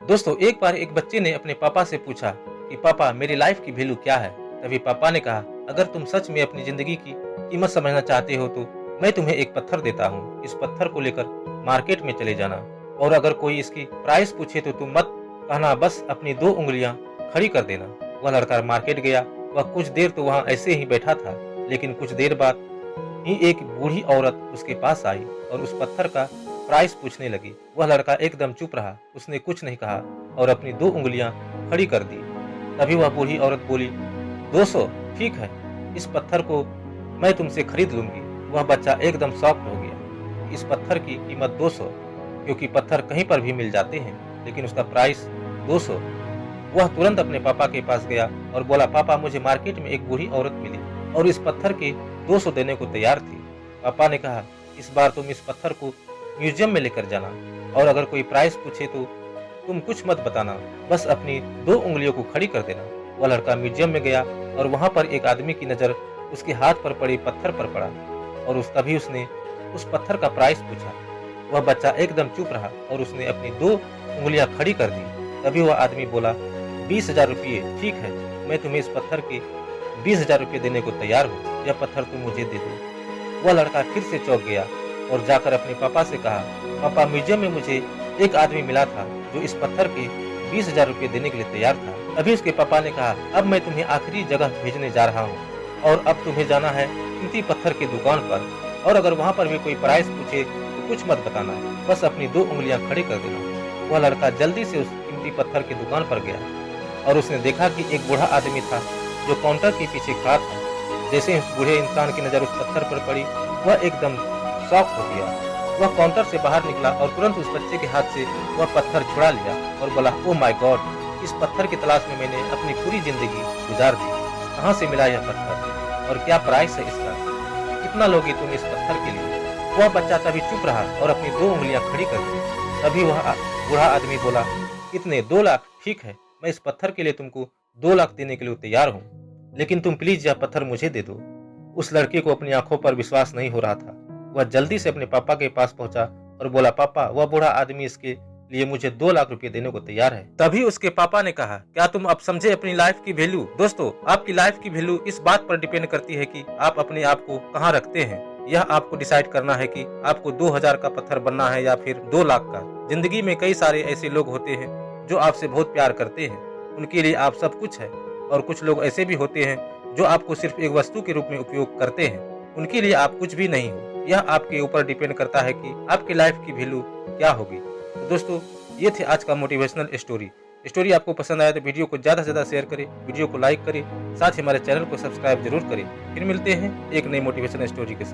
दोस्तों, एक बार एक बच्चे ने अपने पापा से पूछा कि पापा, मेरी लाइफ की वैल्यू क्या है। तभी पापा ने कहा, अगर तुम सच में अपनी जिंदगी की कीमत समझना चाहते हो तो मैं तुम्हें एक पत्थर देता हूँ। इस पत्थर को लेकर मार्केट में चले जाना, और अगर कोई इसकी प्राइस पूछे तो तुम मत कहना, बस अपनी 2 उंगलियां खड़ी कर देना। वह लड़का मार्केट गया। वह कुछ देर तो वहाँ ऐसे ही बैठा था, लेकिन कुछ देर बाद ही एक बूढ़ी औरत उसके पास आई और उस पत्थर का प्राइस पूछने लगी। वह लड़का एकदम चुप रहा, उसने कुछ नहीं कहा और अपनी 2 उंगलियां खड़ी कर दी। तभी वह बूढ़ी औरत बोली, 200 ठीक है, इस पत्थर को मैं तुमसे खरीद लूंगी। वह बच्चा एकदम शॉक्ड हो गया। इस पत्थर की कीमत 200, क्योंकि पत्थर कहीं पर भी मिल जाते हैं, लेकिन उसका प्राइस 200। वह तुरंत अपने पापा के पास गया और बोला, पापा, मुझे मार्केट में एक बूढ़ी औरत मिली और इस पत्थर के 200 देने को तैयार थी। पापा ने कहा, इस बार तुम इस पत्थर को म्यूजियम में लेकर जाना, और अगर कोई प्राइस पूछे तो तुम कुछ मत बताना, बस अपनी 2 उंगलियों को खड़ी कर देना। वह लड़का म्यूजियम में गया और वहां पर एक आदमी की नजर उसके हाथ पर पड़े पत्थर पर पड़ा, और तभी उसने उस पत्थर का प्राइस पूछा। वह बच्चा एकदम चुप रहा और उसने अपनी 2 उंगलियां खड़ी कर दी। तभी वह आदमी बोला, 20,000 रुपये ठीक है, मैं तुम्हें इस पत्थर के 20,000 रुपये देने को तैयार हूँ। यह पत्थर तुम मुझे दे दो। वह लड़का फिर से चौंक गया और जाकर अपने पापा से कहा, पापा, म्यूजियम में मुझे एक आदमी मिला था जो इस पत्थर के 20,000 रुपये देने के लिए तैयार था। अभी उसके पापा ने कहा, अब मैं तुम्हें आखिरी जगह भेजने जा रहा हूँ, और अब तुम्हें जाना है कीमती पत्थर की दुकान पर, और अगर वहाँ पर भी कोई प्राइस पूछे तो कुछ मत बताना, बस अपनी 2 उंगलियां खड़ी कर देना। वह लड़का जल्दी से उस कीमती पत्थर की दुकान पर गया और उसने देखा कि एक बूढ़ा आदमी था जो काउंटर के पीछे खड़ा था। जैसे ही उस बूढ़े इंसान की नजर उस पत्थर पर पड़ी, वह एकदम शॉक हो गया। वह काउंटर से बाहर निकला और तुरंत उस बच्चे के हाथ से वह पत्थर छुड़ा लिया और बोला, ओह माय गॉड, इस पत्थर की तलाश में मैंने अपनी पूरी जिंदगी गुजार दी। कहाँ से मिला यह पत्थर और क्या प्राइस है इसका? कितना लोगे तुम इस पत्थर के लिए? वह बच्चा तभी चुप रहा और अपनी 2 उंगलियां खड़ी कर दी। तभी वह बूढ़ा आदमी बोला, कितने? 2 लाख ठीक है, मैं इस पत्थर के लिए तुमको 2 लाख देने के लिए तैयार हूँ, लेकिन तुम प्लीज यह पत्थर मुझे दे दो। उस लड़के को अपनी आंखों पर विश्वास नहीं हो रहा था। वह जल्दी से अपने पापा के पास पहुंचा और बोला, पापा, वह बूढ़ा आदमी इसके लिए मुझे 2 लाख रुपए देने को तैयार है। तभी उसके पापा ने कहा, क्या तुम अब समझे अपनी लाइफ की वैल्यू? दोस्तों, आपकी लाइफ की वैल्यू इस बात पर डिपेंड करती है कि आप अपने आप को कहाँ रखते हैं। यह आपको डिसाइड करना है कि आपको 2,000 का पत्थर बनना है या फिर 2 लाख का। जिंदगी में कई सारे ऐसे लोग होते हैं जो आपसे बहुत प्यार करते हैं, उनके लिए आप सब कुछ है, और कुछ लोग ऐसे भी होते हैं जो आपको सिर्फ एक वस्तु के रूप में उपयोग करते हैं, उनके लिए आप कुछ भी नहीं हो। यह आपके ऊपर डिपेंड करता है कि आपकी लाइफ की वैल्यू क्या होगी। तो दोस्तों, ये थे आज का मोटिवेशनल स्टोरी आपको पसंद आया तो वीडियो को ज़्यादा से ज़्यादा शेयर करें, वीडियो को लाइक करें, साथ ही हमारे चैनल को सब्सक्राइब जरूर करें। फिर मिलते हैं एक नई मोटिवेशनल स्टोरी के साथ।